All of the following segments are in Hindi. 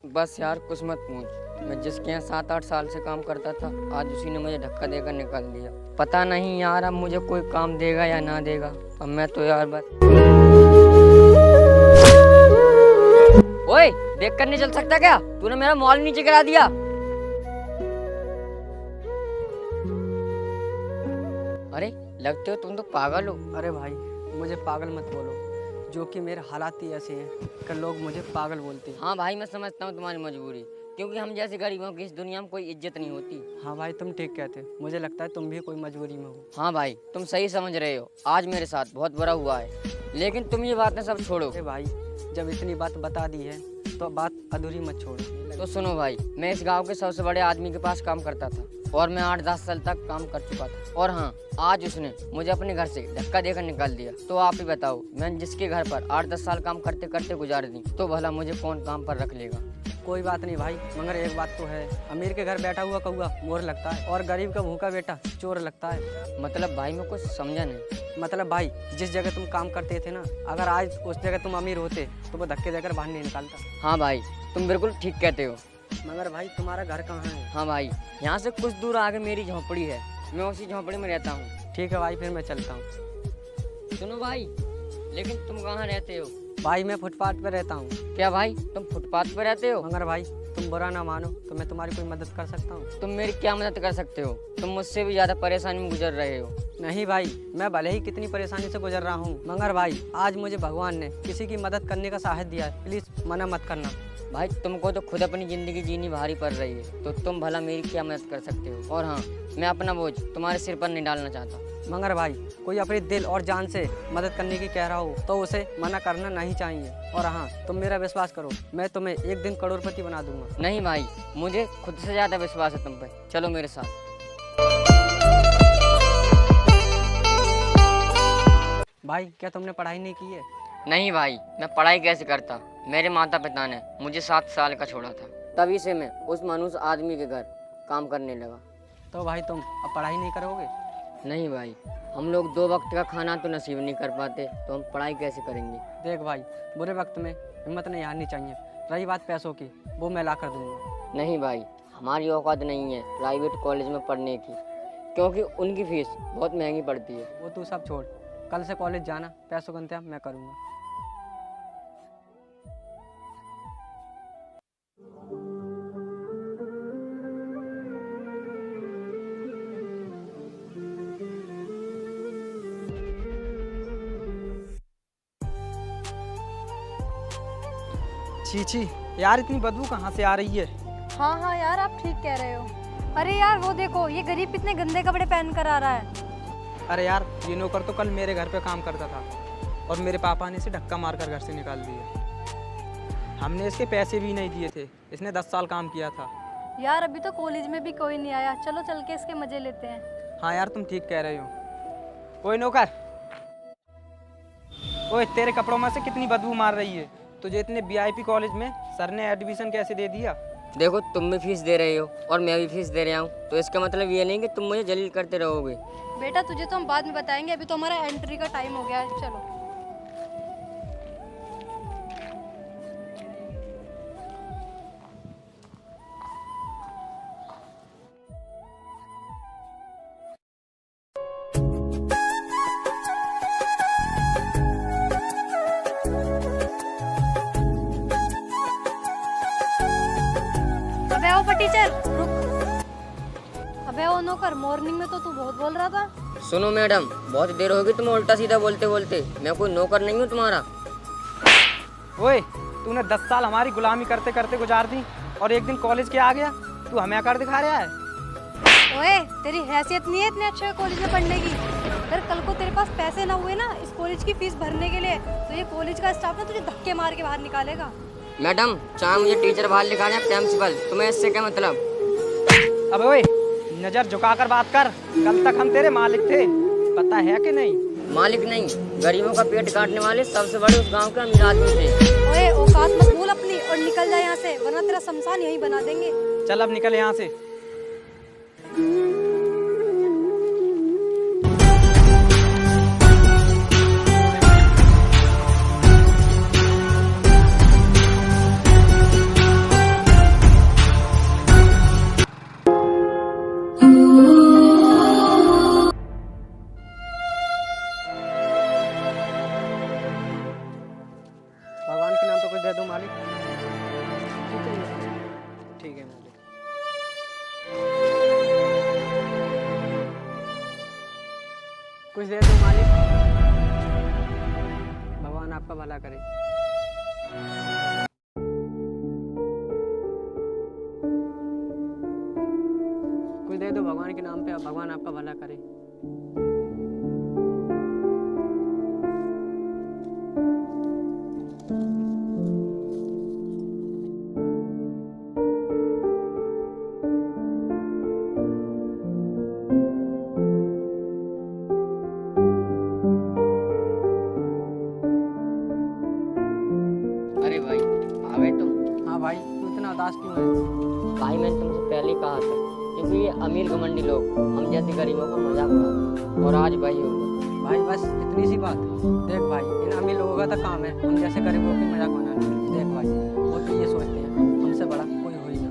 बस यार कुछ मत पूछ। मैं जिसके यहाँ 7-8 साल से काम करता था, आज उसी ने मुझे धक्का देकर निकाल दिया। पता नहीं यार अब मुझे कोई काम देगा या ना देगा। अब मैं तो यार बस। ओए, देख कर नहीं चल सकता क्या? तूने मेरा मॉल नीचे गिरा दिया। अरे लगते हो तुम तो पागल हो। अरे भाई मुझे पागल मत बोलो, जो कि मेरे हालात ही ऐसे हैं कि लोग मुझे पागल बोलते हैं। हाँ भाई, मैं समझता हूँ तुम्हारी मजबूरी, क्योंकि हम जैसे गरीबों की इस दुनिया में कोई इज्जत नहीं होती। हाँ भाई तुम ठीक कहते, मुझे लगता है तुम भी कोई मजबूरी में हो। हाँ भाई, तुम सही समझ रहे हो। आज मेरे साथ बहुत बुरा हुआ है, लेकिन तुम ये बातें सब छोड़ो। अरे भाई जब इतनी बात बता दी है तो बात अधूरी मत छोड़ो। तो सुनो भाई, मैं इस गांव के सबसे बड़े आदमी के पास काम करता था और मैं 8-10 साल तक काम कर चुका था। और हाँ, आज उसने मुझे अपने घर से धक्का देकर निकाल दिया। तो आप ही बताओ, मैं जिसके घर पर 8-10 साल काम करते करते गुजार दी, तो भला मुझे कौन काम पर रख लेगा। कोई बात नहीं भाई, मगर एक बात तो है, अमीर के घर बैठा हुआ कौआ मोर लगता है और गरीब का भूखा बेटा चोर लगता है। मतलब भाई मैं कुछ समझा नहीं। मतलब भाई जिस जगह तुम काम करते थे ना, अगर आज उस जगह तुम अमीर होते तो वो धक्के देकर बाहर नहीं निकालता। हाँ भाई, तुम बिल्कुल ठीक कहते हो। मगर भाई तुम्हारा घर कहाँ है? हाँ भाई, यहाँ से कुछ दूर आगे मेरी झोपड़ी है, मैं उसी झोपड़ी में रहता हूँ। ठीक है भाई, फिर मैं चलता हूँ। सुनो भाई, लेकिन तुम कहाँ रहते हो? भाई मैं फुटपाथ पे रहता हूँ। क्या भाई, तुम फुटपाथ पे रहते हो? मगर भाई तुम बुरा ना मानो तो मैं तुम्हारी कोई मदद कर सकता हूँ। तुम मेरी क्या मदद कर सकते हो? तुम मुझसे भी ज्यादा परेशानी में गुजर रहे हो। नहीं भाई, मैं भले ही कितनी परेशानी से गुजर रहा हूँ, मगर भाई आज मुझे भगवान ने किसी की मदद करने का साहस दिया है, प्लीज मना मत करना। भाई तुमको तो खुद अपनी जिंदगी जीनी भारी पड़ रही है, तो तुम भला मेरी क्या मदद कर सकते हो? और हाँ, मैं अपना बोझ तुम्हारे सिर पर नहीं डालना चाहता। मगर भाई कोई अपने दिल और जान से मदद करने की कह रहा हो तो उसे मना करना नहीं चाहिए। और हाँ, तुम मेरा विश्वास करो, मैं तुम्हें एक दिन करोड़पति बना दूंगा। नहीं भाई, मुझे खुद से ज्यादा विश्वास है तुम पे। चलो मेरे साथ। भाई क्या तुमने पढ़ाई नहीं की है? नहीं भाई, मैं पढ़ाई कैसे करता? मेरे माता पिता ने मुझे 7 साल का छोड़ा था, तभी से मैं उस मनुष्य आदमी के घर काम करने लगा। तो भाई तुम अब पढ़ाई नहीं करोगे? नहीं भाई, हम लोग 2 वक्त का खाना तो नसीब नहीं कर पाते, तो हम पढ़ाई कैसे करेंगे? देख भाई, बुरे वक्त में हिम्मत नहीं हारनी चाहिए। रही बात पैसों की, वो मैं ला कर दूंगा। नहीं भाई, हमारी औकात नहीं है प्राइवेट कॉलेज में पढ़ने की, क्योंकि उनकी फीस बहुत महंगी पड़ती है। वो तू सब छोड़, कल से कॉलेज जाना, पैसों का इंतजाम मैं करूँगा। छी छी यार, इतनी बदबू कहाँ से आ रही है? हाँ हाँ यार, आप ठीक कह रहे हो। अरे यार वो देखो, ये गरीब कितने गंदे कपड़े पहन कर आ रहा है। अरे यार, ये नौकर तो कल मेरे घर पे काम करता था और मेरे पापा ने इसे धक्का मारकर घर से निकाल दिया। हमने इसके पैसे भी नहीं दिए थे, इसने 10 साल काम किया था। यार अभी तो कॉलेज में भी कोई नहीं आया, चलो चल के इसके मजे लेते हैं। हाँ यार तुम ठीक कह रहे हो। ओए नौकर, ओए तेरे कपड़ों में से कितनी बदबू मार रही है। तुझे इतने वीआईपी कॉलेज में सर ने एडमिशन कैसे दे दिया? देखो, तुम भी फीस दे रहे हो और मैं भी फीस दे रहा हूँ, तो इसका मतलब ये नहीं कि तुम मुझे जलील करते रहोगे। बेटा तुझे तो हम बाद में बताएंगे, अभी तो हमारा एंट्री का टाइम हो गया है, चलो। अबे ओ टीचर रुक। अबे ओ नौकर, मॉर्निंग में तो तू बहुत बोल रहा था। सुनो मैडम, बहुत देर होगी तुम्हें उल्टा सीधा बोलते बोलते। मैं कोई नौकर नहीं हूँ तुम्हारा। ओए तूने 10 साल हमारी गुलामी करते करते गुजार दी और एक दिन कॉलेज के आ गया, तू हमें आकर दिखा रहा है। ओए तेरी हैसियत नहीं है इतने अच्छे कॉलेज में पढ़ने की। अगर कल को तेरे पास पैसे ना हुए ना इस कॉलेज की फीस भरने के लिए, तो ये कॉलेज का स्टाफ ना तुझे धक्के मार के बाहर निकालेगा। मैडम, चाहे मुझे टीचर बाहर निकाले या प्रिंसिपल, तुम्हें इससे क्या मतलब? अब ओए नजर झुकाकर बात कर, कल तक हम तेरे मालिक थे, पता है कि नहीं? मालिक नहीं, गरीबों का पेट काटने वाले सबसे बड़े उस गांव के अमीर आदमी थे। ओए औकात मत भूल अपनी और निकल जा यहाँ से, वरना तेरा शमशान यहीं बना देंगे। चल अब निकल यहाँ से। कुछ दे दो मालिक, भगवान आपका भला करे। कुछ दे दो भगवान के नाम पे, भगवान आपका भला करे। अरे भाई आ गए तुम। हाँ भाई, तू इतना उदास क्यों है? भाई मैंने तुमसे पहले ही कहा था, क्योंकि ये अमीर घमंडी लोग हम जैसे गरीबों का मजाक उड़ाते हैं, और आज वही होगा। भाई बस इतनी सी बात। देख भाई, इन अमीर लोगों का तो काम है हम जैसे गरीबों की मजाक बनाना। देख भाई, वो तो ये सोचते हैं हमसे बड़ा कोई हो ही ना,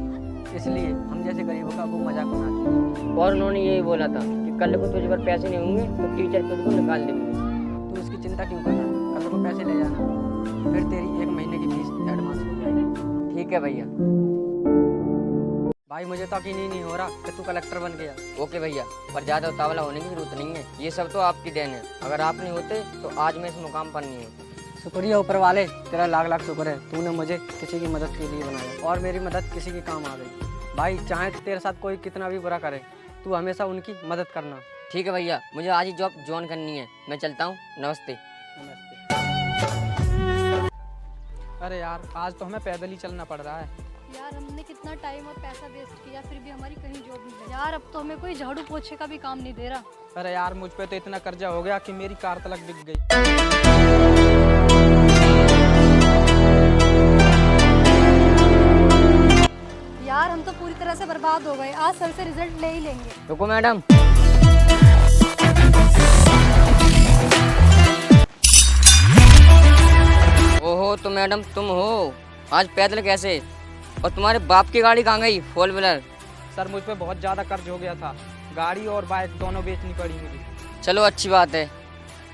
इसलिए हम जैसे गरीबों का वो मजाक बनाते हैं। और उन्होंने यही बोला था कि कल को तुझे पर पैसे नहीं होंगे तो टीचर तुझको निकाल देंगे। तू इसकी चिंता क्यों कर रहा है? कल को पैसे ले जाना, फिर तेरी 1 महीने की फीस एडवांस हो जाएगी। ठीक है भैया। भाई मुझे तो यकीन ही नहीं हो रहा कि तू कलेक्टर बन गया। ओके भैया, पर ज़्यादा उतावला होने की जरूरत नहीं है, ये सब तो आपकी देन है। अगर आप नहीं होते तो आज मैं इस मुकाम पर नहीं होता। शुक्रिया ऊपर वाले, तेरा लाख लाख शुक्र है, तूने मुझे किसी की मदद के लिए बनाया और मेरी मदद किसी के काम आ गई। भाई चाहे तेरे साथ कोई कितना भी बुरा करे, तू हमेशा उनकी मदद करना। ठीक है भैया, मुझे आज ही जॉब ज्वाइन करनी है, मैं चलता हूँ। नमस्ते। नमस्ते। अरे यार, आज तो हमें पैदल ही चलना पड़ रहा है। यार हमने कितना टाइम और पैसा वेस्ट किया, फिर भी हमारी कहीं जॉब नहीं लगी। यार अब तो हमें कोई झाड़ू पोछे का भी काम नहीं दे रहा। अरे यार, मुझ पे तो इतना कर्जा हो गया कि मेरी कार तलक बिक गई। यार हम तो पूरी तरह से बर्बाद हो गए, आज सर से रिजल्ट ले ही लेंगे। रुको मैडम। ओहो, तो मैडम तुम हो? आज पैदल कैसे? और तुम्हारे बाप की गाड़ी कहाँ गई, 4 व्हीलर? सर मुझ पे बहुत ज़्यादा कर्ज हो गया था, गाड़ी और बाइक दोनों बेचनी पड़ी मुझे। चलो अच्छी बात है।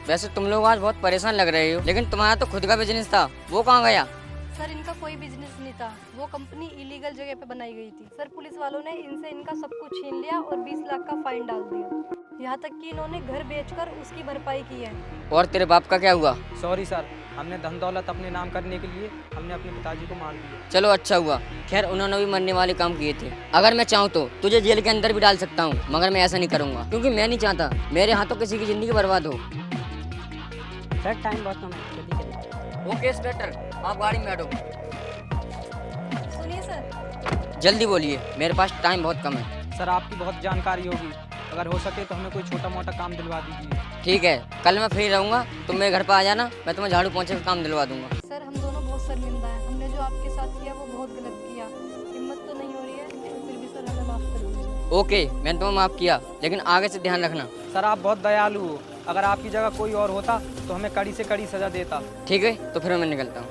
वैसे तुम लोग आज बहुत परेशान लग रहे हो, लेकिन तुम्हारा तो खुद का बिजनेस था, वो कहाँ गया? सर इनका कोई बिजनेस नहीं था, वो कंपनी इलीगल जगह पे बनाई गई थी। सर पुलिस वालों ने इनसे इनका सब कुछ छीन लिया और 20 लाख का फाइन डाल दिया। यहाँ तक कि इन्होंने घर बेचकर उसकी भरपाई की है। और तेरे बाप का क्या हुआ? सॉरी सर, हमने धन दौलत अपने नाम करने के लिए हमने अपने पिताजी को मार दिया। चलो अच्छा हुआ, खैर उन्होंने भी मरने वाले काम किए थे। अगर मैं चाहूँ तो तुझे जेल के अंदर भी डाल सकता हूँ, मगर मैं ऐसा नहीं करूँगा, क्योंकि मैं नहीं चाहता मेरे हाथों किसी की जिंदगी बर्बाद हो। सर टाइम बहुत कम है। ओके इंस्पेक्टर, आप गाड़ी में बैठो। सुनिए सर। जल्दी बोलिए, मेरे पास टाइम बहुत कम है। सर आपकी बहुत जानकारी होगी, अगर हो सके तो हमें कोई छोटा मोटा काम दिलवा दीजिए। ठीक है, कल मैं फ्री रहूँगा, तुम मेरे घर पर आ जाना, मैं तुम्हें झाड़ू पोंछे का काम दिलवा दूंगा। सर हम दोनों बहुत शर्मिंदा हैं, हमने जो आपके साथ किया वो बहुत गलत किया। हिम्मत तो नहीं हो रही है, फिर भी सर हमें माफ़ कर दीजिए। ओके, मैंने तुम्हें माफ़ किया, लेकिन आगे से ध्यान रखना। सर आप बहुत दयालु हो, अगर आपकी जगह कोई और होता तो हमें कड़ी से कड़ी सज़ा देता। ठीक है, तो फिर मैं निकलता हूँ।